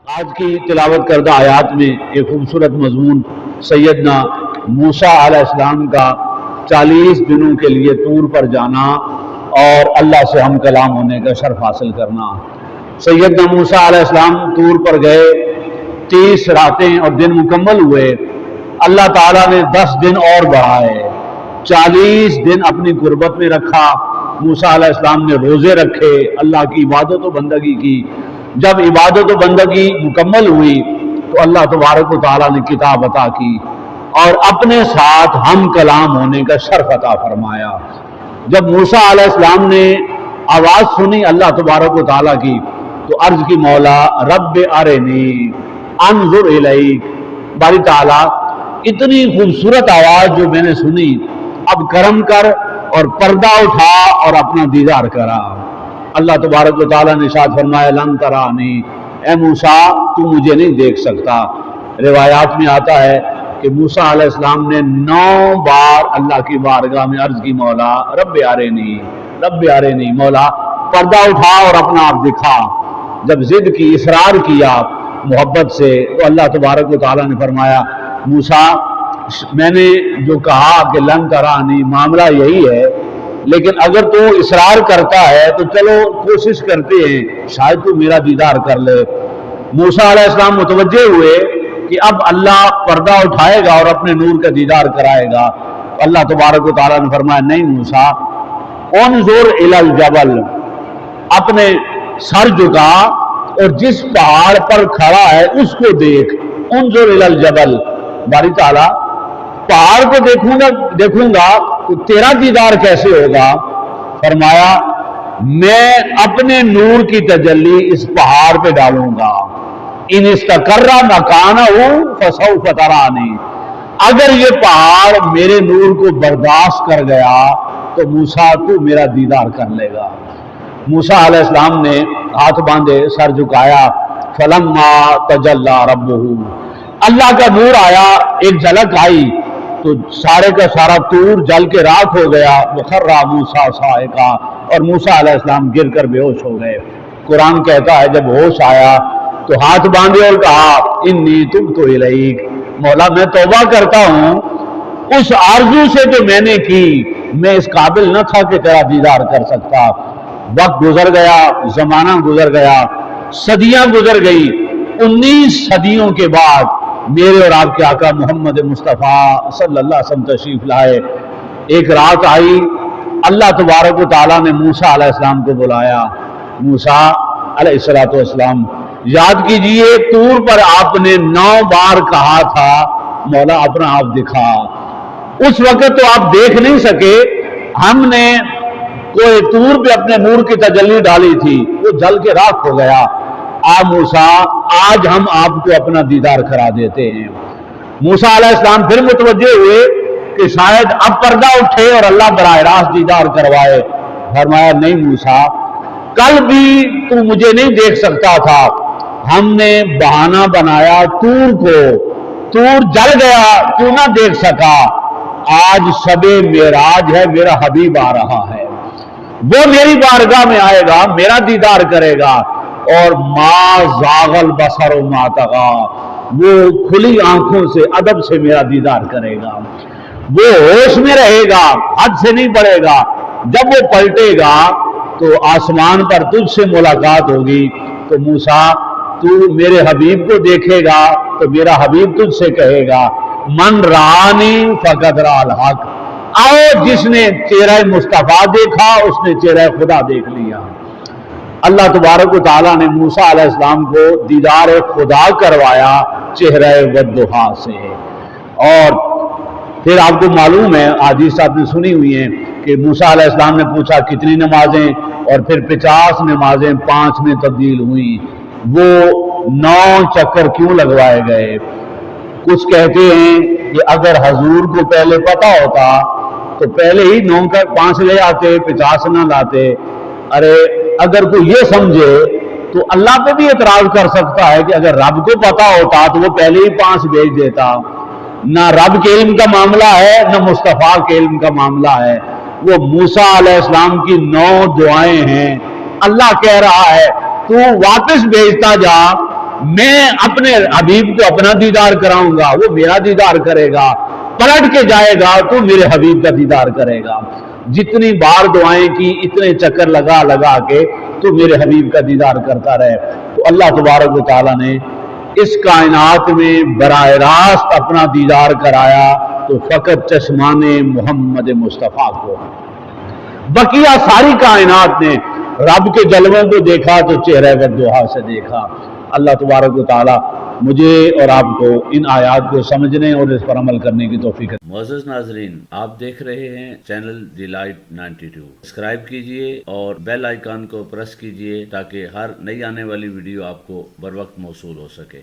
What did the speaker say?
آج کی تلاوت کردہ آیات میں ایک خوبصورت مضمون سیدنا موسیٰ علیہ السلام کا 40 دنوں کے لیے طور پر جانا اور اللہ سے ہم کلام ہونے کا شرف حاصل کرنا۔ سیدنا موسیٰ علیہ السلام طور پر گئے، 30 راتیں اور دن مکمل ہوئے۔ اللہ تعالیٰ نے 10 دن اور بڑھائے، 40 دن اپنی قربت میں رکھا۔ موسیٰ علیہ السلام نے روزے رکھے، اللہ کی عبادت و بندگی کی۔ جب عبادت و بندگی مکمل ہوئی تو اللہ تبارک و تعالیٰ نے کتاب عطا کی اور اپنے ساتھ ہم کلام ہونے کا شرف عطا فرمایا۔ جب موسیٰ علیہ السلام نے آواز سنی اللہ تبارک و تعالیٰ کی تو عرض کی مولا رب ارنی انظر الیک، باری تعالیٰ اتنی خوبصورت آواز جو میں نے سنی، اب کرم کر اور پردہ اٹھا اور اپنا دیدار کرا۔ اللہ تبارک و تعالیٰ نے ارشاد فرمایا لن ترانی، اے موسیٰ تو مجھے نہیں دیکھ سکتا۔ روایات میں آتا ہے کہ موسیٰ علیہ السلام نے 9 بار اللہ کی بارگاہ میں عرض کی مولا رب ارنی، مولا پردہ اٹھا اور اپنا آپ دکھا۔ جب ضد کی، اصرار کیا محبت سے تو اللہ تبارک و تعالیٰ نے فرمایا موسیٰ میں نے جو کہا کہ لن ترانی معاملہ یہی ہے، لیکن اگر تو اصرار کرتا ہے تو چلو کوشش کرتے ہیں، شاید تو میرا دیدار کر لے۔ موسیٰ علیہ السلام متوجہ ہوئے کہ اب اللہ پردہ اٹھائے گا اور اپنے نور کا دیدار کرائے گا۔ اللہ تبارک و تعالیٰ نے فرمایا نہیں موسیٰ، انظر الی الجبل، اپنے سر جھکا اور جس پہاڑ پر کھڑا ہے اس کو دیکھ۔ انظر الی الجبل، باری تعالیٰ پہاڑ کو دیکھوں گا تو تیرا دیدار کیسے ہوگا؟ فرمایا میں اپنے نور کی تجلی اس پہاڑ پہ ڈالوں گا، ان استقر مکانہ فسوف ترانی، اگر یہ پہاڑ میرے نور کو برداشت کر گیا تو موسیٰ تو میرا دیدار کر لے گا۔ موسیٰ علیہ السلام نے ہاتھ باندھے، سر جھکایا، فلما تجلی ربہ، اللہ کا نور آیا، ایک جھلک آئی تو سارے کا سارا طور جل کے راکھ ہو گیا۔ وخر موسیٰ صاعقا، اور موسیٰ علیہ السلام گر کر بے ہوش ہو گئے۔ قرآن کہتا ہے جب ہوش آیا تو ہاتھ باندھے اور کہا انی تبت الیک، مولا میں توبہ کرتا ہوں اس آرزو سے جو میں نے کی، میں اس قابل نہ تھا کہ تیرا دیدار کر سکتا۔ وقت گزر گیا، زمانہ گزر گیا، صدیاں گزر گئی۔ 19 صدیوں کے بعد میرے اور آپ کے آقا محمد مصطفیٰ صلی اللہ علیہ وسلم تشریف لائے۔ ایک رات آئی، اللہ تبارک و تعالیٰ نے موسیٰ علیہ السلام کو بلایا۔ موسیٰ علیہ السلام یاد کیجئے طور پر آپ نے 9 بار کہا تھا مولا اپنا آپ دکھا۔ اس وقت تو آپ دیکھ نہیں سکے، ہم نے کوئی طور پہ اپنے نور کی تجلی ڈالی تھی، وہ جل کے راکھ ہو گیا۔ موسیٰ آج ہم آپ کو اپنا دیدار کرا دیتے ہیں۔ موسیٰ علیہ السلام پھر متوجہ ہوئے کہ شاید اب پردہ اٹھے اور اللہ براہ راست دیدار کروائے۔ فرمایا نہیں موسیٰ، کل بھی تو مجھے نہیں دیکھ سکتا تھا، ہم نے بہانہ بنایا طور کو، طور جل گیا تو نہ دیکھ سکا، آج شب معراج ہے، میرا حبیب آ رہا ہے، وہ میری بارگاہ میں آئے گا، میرا دیدار کرے گا، اور ما زاغ البصر ما طغی، وہ کھلی آنکھوں سے ادب سے میرا دیدار کرے گا، وہ ہوش میں رہے گا، حد سے نہیں بڑھے گا۔ جب وہ پلٹے گا تو آسمان پر تجھ سے ملاقات ہوگی، تو موسیٰ تو میرے حبیب کو دیکھے گا تو میرا حبیب تجھ سے کہے گا من رانی فقد رأى الحق، آؤ جس نے چہرہ مصطفیٰ دیکھا اس نے چہرہ خدا دیکھ لیا۔ اللہ تبارک و تعالیٰ نے موسیٰ علیہ السلام کو دیدار خدا کروایا چہرہ والضحیٰ سے۔ اور پھر آپ کو معلوم ہے، حدیث آپ نے سنی ہوئی ہیں کہ موسیٰ علیہ السلام نے پوچھا کتنی نمازیں، اور پھر 50 نمازیں 5 میں تبدیل ہوئیں، وہ 9 چکر کیوں لگوائے گئے؟ کچھ کہتے ہیں کہ اگر حضور کو پہلے پتہ ہوتا تو پہلے ہی 9 کا 5 لے آتے، 50 نہ لاتے۔ ارے اگر کوئی یہ سمجھے تو اللہ پہ بھی اعتراض کر سکتا ہے کہ اگر رب کو پتا ہوتا تو وہ پہلے ہی 5 بھیج دیتا۔ نہ رب کے علم کا معاملہ ہے، نہ مصطفیٰ کے علم کا معاملہ ہے، وہ موسیٰ علیہ السلام کی 9 دعائیں ہیں۔ اللہ کہہ رہا ہے تو واپس بھیجتا جا، میں اپنے حبیب کو اپنا دیدار کراؤں گا، وہ میرا دیدار کرے گا، پلٹ کے جائے گا تو میرے حبیب کا دیدار کرے گا۔ جتنی بار دعائیں کی، اتنے چکر لگا لگا کے تو میرے حبیب کا دیدار کرتا رہے۔ تو اللہ تبارک و تعالیٰ نے اس کائنات میں براہ راست اپنا دیدار کرایا تو فقط چشمان محمد مصطفیٰ کو، بقیہ ساری کائنات نے رب کے جلووں کو دیکھا تو چہرہ وضحا سے دیکھا۔ اللہ تبارک و تعالیٰ مجھے اور آپ کو ان آیات کو سمجھنے اور اس پر عمل کرنے کی توفیق دے۔ معزز ناظرین، آپ دیکھ رہے ہیں چینل دی لائٹ 92۔ سبسکرائب کیجئے اور بیل آئیکن کو پریس کیجئے تاکہ ہر نئی آنے والی ویڈیو آپ کو بر وقت موصول ہو سکے۔